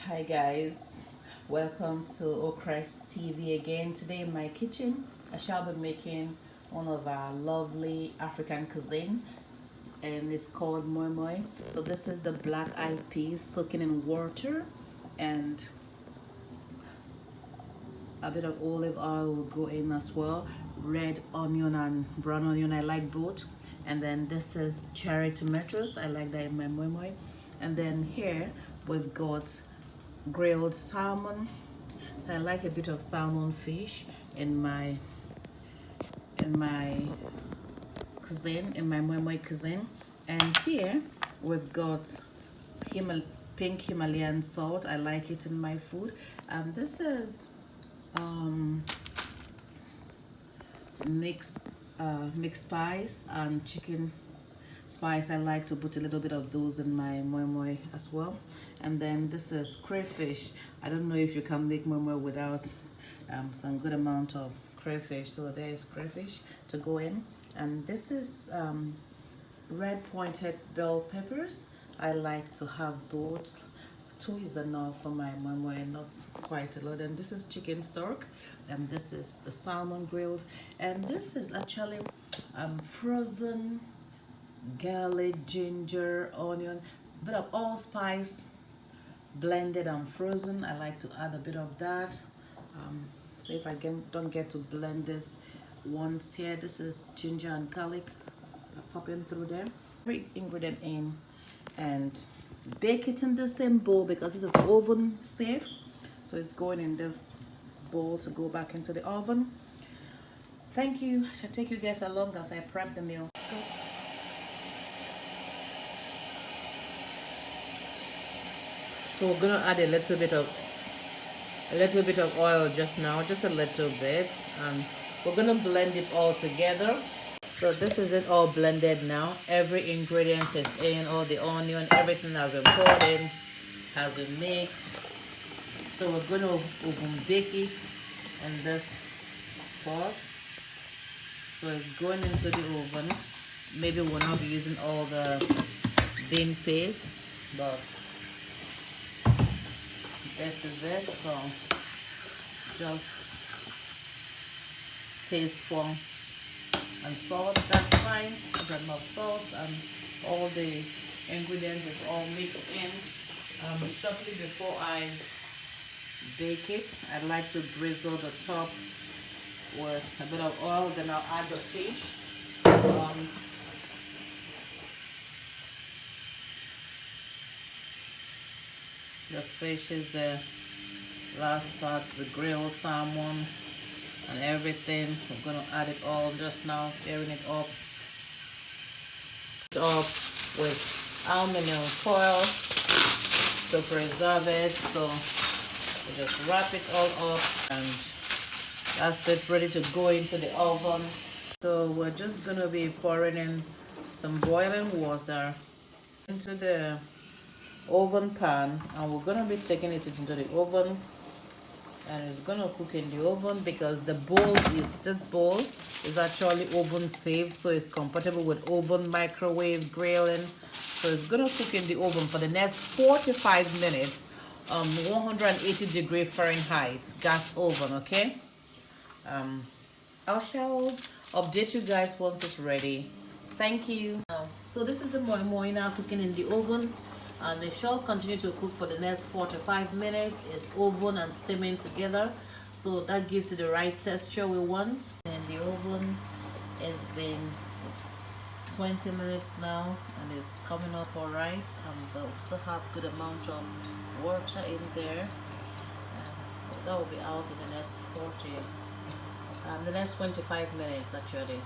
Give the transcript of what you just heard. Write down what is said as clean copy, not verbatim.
Hi guys, welcome to Okrest TV again. Today in my kitchen, I shall be making one of our lovely African cuisine, and it's called Moi Moi. So this is the black eyed peas soaking in water, and a bit of olive oil will go in as well. Red onion and brown onion, I like both. And then this is cherry tomatoes, I like that in my Moi Moi. And then here we've got grilled salmon, so I like a bit of salmon fish in my cuisine, in my Moi Moi cuisine. And here we've got pink Himalayan salt, I like it in my food. And this is mixed mixed spice and chicken spice. I like to put a little bit of those in my moi moi as well. And then this is crayfish. I don't know if you can make moi moi without some good amount of crayfish, so there is crayfish to go in. And this is red pointed bell peppers. I like to have both. Two is enough for my moi moi, not quite a lot. And this is chicken stock, and this is the salmon grilled, and this is actually frozen garlic, ginger, onion, bit of allspice blended and frozen. I like to add a bit of that. So if I don't get to blend this once here, this is ginger and garlic popping through there. Every ingredient in, and bake it in the same bowl because this is oven safe. So it's going in this bowl to go back into the oven. Thank you. I shall take you guys along as I prep the meal. So we're gonna add a little bit of oil just now, just a little bit, and we're gonna blend it all together. So this is it all blended now. Every ingredient is in, all the onion, everything has been poured in, has been mixed. So we're gonna oven bake it in this pot. So it's going into the oven. Maybe we'll not be using all the bean paste, but this is it. So just teaspoon and salt, that's fine. There's enough salt, and all the ingredients is all mixed in. Shortly before I bake it, I like to drizzle the top with a bit of oil, then I'll add the fish. The fish is the last part, the grilled salmon and everything. We're gonna add it all just now, tearing it up with aluminum foil to preserve it. So we just wrap it all up, and that's it, ready to go into the oven. So we're just gonna be pouring in some boiling water into the oven pan, and we're gonna be taking it into the oven, and it's gonna cook in the oven because this bowl is actually oven safe, so it's compatible with oven, microwave, grilling. So it's gonna cook in the oven for the next 45 minutes, 180 Fahrenheit gas oven. Okay, I shall update you guys once it's ready. Thank you. So this is the moi moi now cooking in the oven, and it shall continue to cook for the next 45 minutes. It's oven and steaming together, so that gives it the right texture we want. And the oven has been 20 minutes now, and it's coming up all right, and we still have good amount of water in there. That will be out in the next 25 minutes actually.